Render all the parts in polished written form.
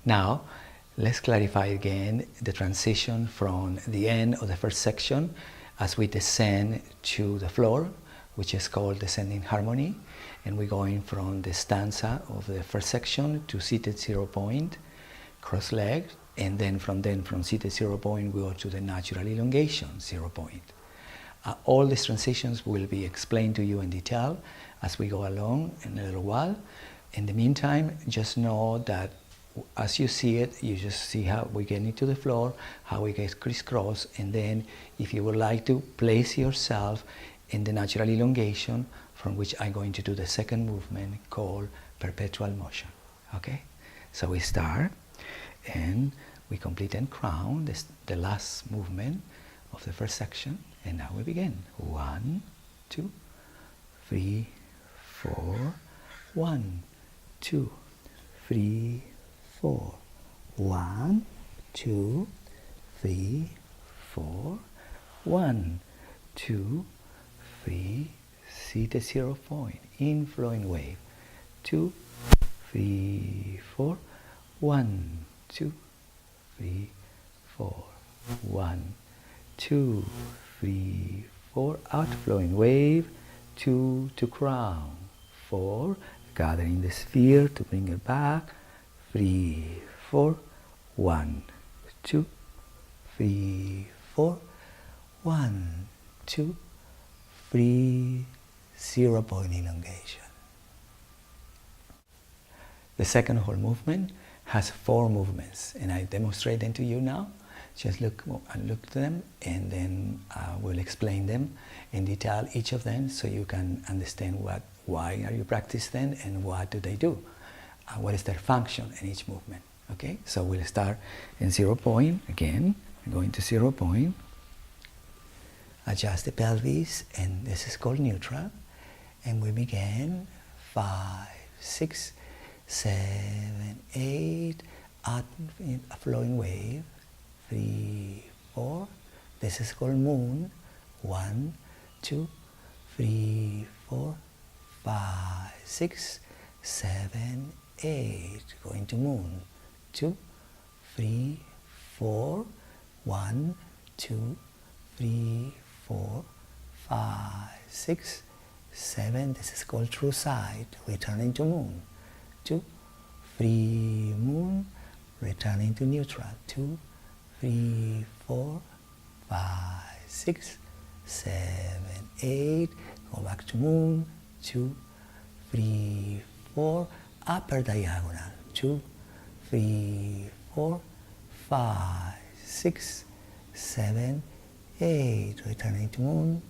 Now, let's clarify again the transition from the end of the first section as we descend to the floor, which is called descending harmony, and we're going from the stanza of the first section to seated 0 point, cross-legged, and then from seated 0 point we go to the natural elongation 0 point. All these transitions will be explained to you in detail as we go along in a little while. In the meantime, just know that as you see it, you just see how we get into the floor, how we get crisscross, and then if you would like to place yourself in the natural elongation, from which I'm going to do the second movement called perpetual motion. Okay? So we start and we complete and crown the last movement of the first section, and now we begin. 1, 2, 3, 4, 1, 2, 3, 4, 1, 2, 3, 4, 1, 2, 3, seated 0 point, inflowing wave, 2, 3, 4, 1, 2, 3, 4, 1, 2, 3, 4, outflowing wave, 2 to crown, 4, gathering the sphere to bring it back, 3, 4, 1, 2, 3, 4, 1, 2, 3, 0 point elongation. The second whole movement has 4 movements, and I demonstrate them to you now. Just look at them, and then we'll explain them in detail, each of them, so you can understand why are you practicing them and what do they do. What is their function in each movement. Okay, so we'll start in 0 point again. Going to 0 point, adjust the pelvis, and this is called neutral. And we begin 5, 6, 7, 8, out a flowing wave, 3, 4. This is called moon. 1, 2, 3, 4, 5, 6, 7, 8. Going to moon. 2, 3, 4. 1, 2, 3, 4, 5, 6, 7. This is called true side. Returning to moon. 2, 3, moon. Returning to neutral. 2, 3, 4, 5, 6, 7, 8. Go back to moon. 2, 3, 4. Upper diagonal. 2, 3, 4, 5, 6, 7, 8. Returning to moon.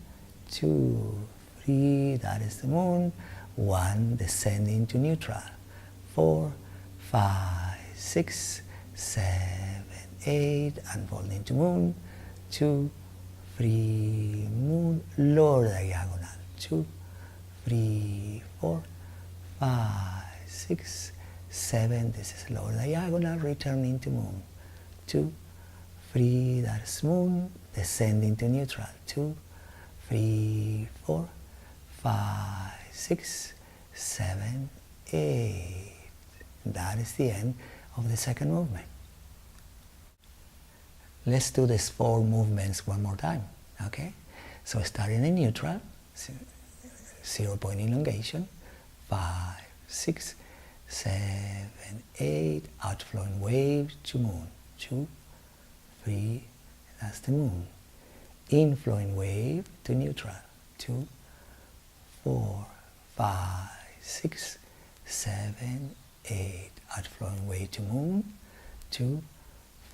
2, 3. That is the moon. 1. Descending to neutral. 4, 5, 6, 7, 8. Unfolding to moon. 2, 3. Moon. Lower diagonal. 2, 3, 4, 5, 6, 7. This is lower diagonal. Returning to moon. 2, 3. That is moon. Descending to neutral. 2, 3, 4, 5, 6, 7, 8. That is the end of the second movement. Let's do these 4 movements one more time. Okay? So starting in neutral, 0 point elongation, 5, 6, 7, 8, outflowing wave to moon. 2, 3, that's the moon. Inflowing wave to neutral. 2, 4, 5, 6, 7, 8. Outflowing wave to moon. 2,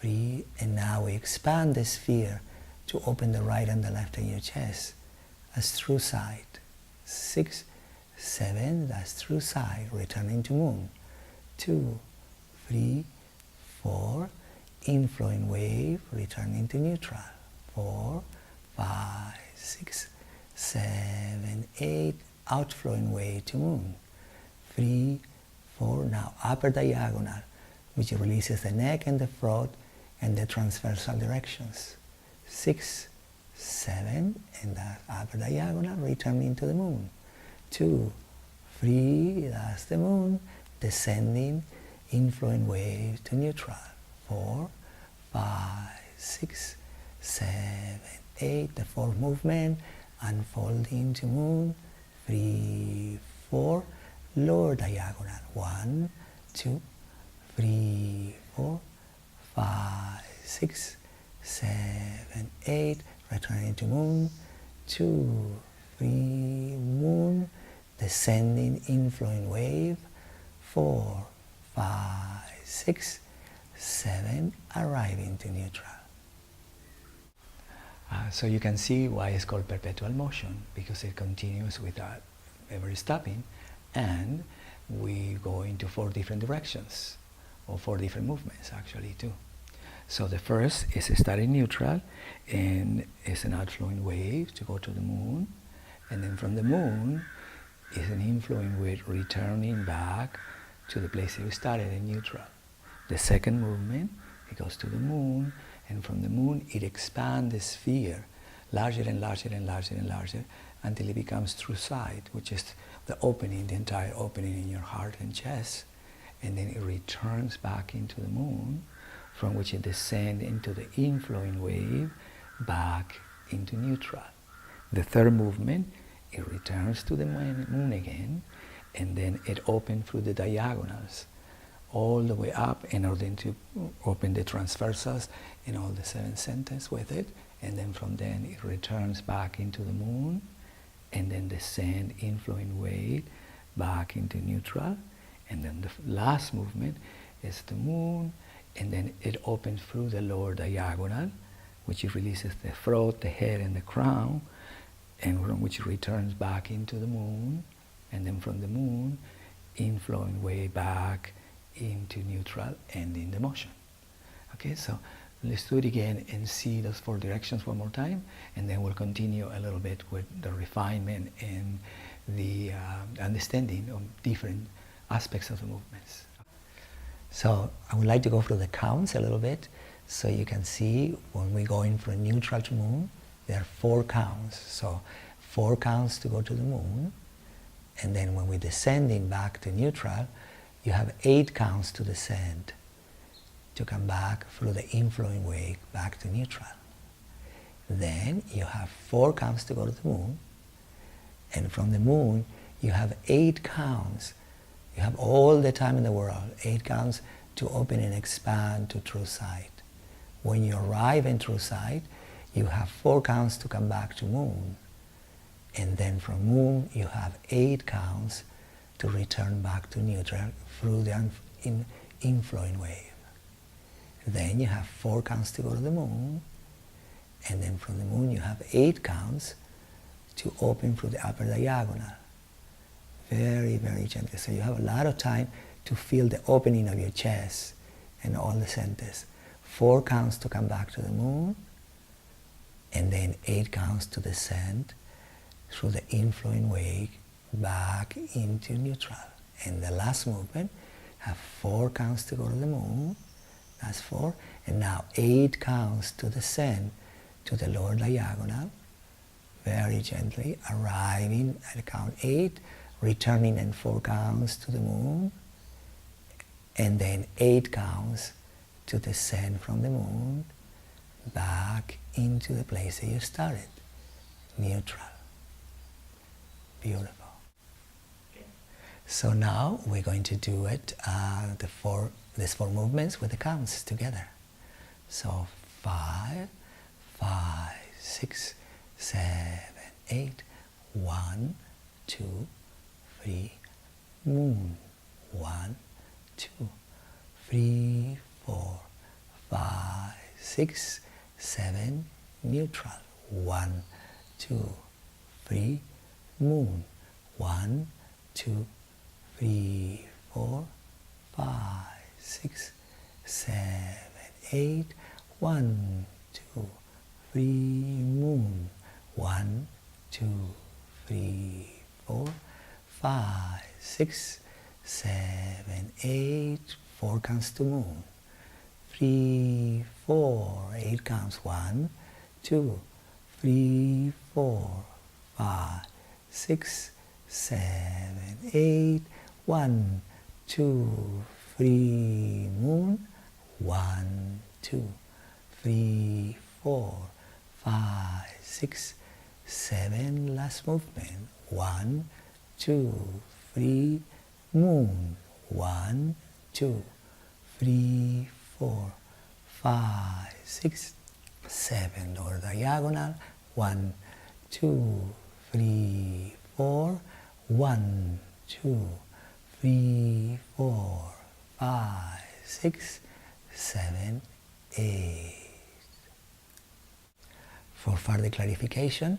3, and now we expand the sphere to open the right and the left in your chest as through side. 6, 7, that's through side, returning to moon. 2, 3, 4, inflowing wave, returning to neutral. 4, 5, 6, 7, 8, outflowing wave to moon. 3, 4, now upper diagonal, which releases the neck and the throat and the transversal directions. 6, 7, and that upper diagonal, returning to the moon. 2, 3, that's the moon, descending inflowing wave to neutral. 4, 5, 6, 7, 8. The fourth movement, unfolding to moon. 3, 4, lower diagonal. 1, 2, 3, 4, 5, 6, 7, 8. Returning to moon. 2, 3, moon. Descending, inflowing wave. 4, 5, 6, 7, arriving to neutral. So you can see why it's called perpetual motion, because it continues without ever stopping, and we go into 4 different directions, or 4 different movements actually too. So the first is starting neutral, and it's an outflowing wave to go to the moon, and then from the moon is an inflowing wave returning back to the place you started in neutral. The second movement, it goes to the moon, and from the moon it expands the sphere larger and larger and larger and larger until it becomes true sight, which is the opening, the entire opening in your heart and chest. And then it returns back into the moon, from which it descends into the inflowing wave back into neutral. The third movement, it returns to the moon again, and then it opens through the diagonals all the way up in order to open the transversals and all the 7 centers with it, and then from then it returns back into the moon and then descend inflowing wave back into neutral. And then the last movement is the moon, and then it opens through the lower diagonal, which it releases the throat, the head and the crown, and from which it returns back into the moon, and then from the moon inflowing way back into neutral, ending the motion. Okay, so let's do it again and see those 4 directions one more time, and then we'll continue a little bit with the refinement and the understanding of different aspects of the movements. So I would like to go through the counts a little bit, so you can see when we go in from neutral to moon, there are 4 counts. So 4 counts to go to the moon, and then when we're descending back to neutral, you have 8 counts to descend, to come back through the inflowing wave back to neutral. Then you have 4 counts to go to the moon, and from the moon you have 8 counts. You have all the time in the world, 8 counts to open and expand to true sight. When you arrive in true sight, you have 4 counts to come back to moon, and then from moon you have 8 counts to return back to neutral through the inflowing wave. Then you have 4 counts to go to the moon, and then from the moon you have 8 counts to open through the upper diagonal. Very, very gently. So you have a lot of time to feel the opening of your chest and all the centers. 4 counts to come back to the moon, and then 8 counts to descend through the inflowing wave back into neutral. And the last movement, have 4 counts to go to the moon, that's 4, and now 8 counts to descend to the lower diagonal, very gently, arriving at count 8, returning in 4 counts to the moon, and then 8 counts to descend from the moon back into the place that you started, neutral. Beautiful. So now we're going to do it, these 4 movements with the counts together. So 5, 5, 6, 7, 8, 1, 2, 3, moon, 1, 2, 3, 4, 5, 6, 7, neutral, 1, 2, 3, moon, 1, 2, 3, 4, 5, 6, 7, 8, 1, 2, 3, moon, 1, 2, 3, 4, 5, 6, 7, 8, 4 counts to moon, 3, 4, 8 counts, 1, 2, 3, 4, 5, 6, 7, 8, 1, 2, 3, moon, 1, 2, 3, 4, 5, 6, 7, last movement, 1, 2, 3, moon, 1, 2, 3, 4, 5, 6, 7, lower diagonal, 1, 2, 3, 4, 1, 2, 3, 4, 5, 6, 7, 8. For further clarification,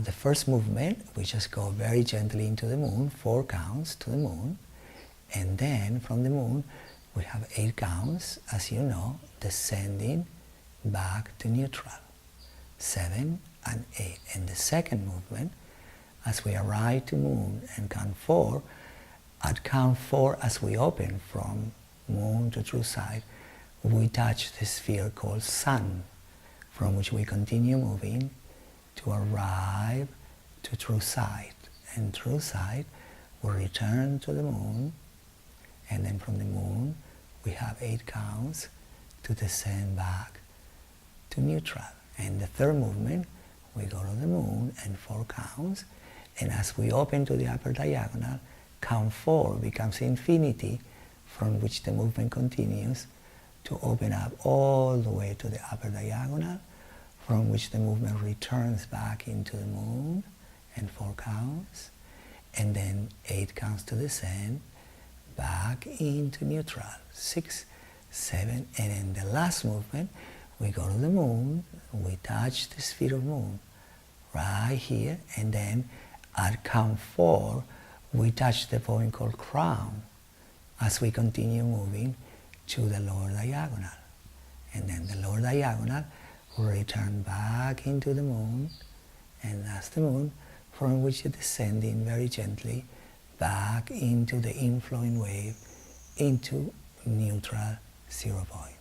the first movement, we just go very gently into the moon, 4 counts to the moon, and then from the moon we have 8 counts, as you know, descending back to neutral, 7 and 8. And the second movement, as we arrive to moon and count 4, at count 4, as we open from moon to true side, we touch the sphere called sun, from which we continue moving to arrive to true side. And true side will return to the moon, and then from the moon we have 8 counts to descend back to neutral. And the third movement, we go to the moon and 4 counts, and as we open to the upper diagonal, count 4 becomes infinity, from which the movement continues to open up all the way to the upper diagonal, from which the movement returns back into the moon and 4 counts, and then 8 counts to descend back into neutral, 6, 7, and in the last movement we go to the moon, we touch the sphere of moon right here, and then at count 4 we touch the point called crown as we continue moving to the lower diagonal. And then the lower diagonal will return back into the moon, and that's the moon, from which it's descending very gently back into the inflowing wave into neutral 0 point.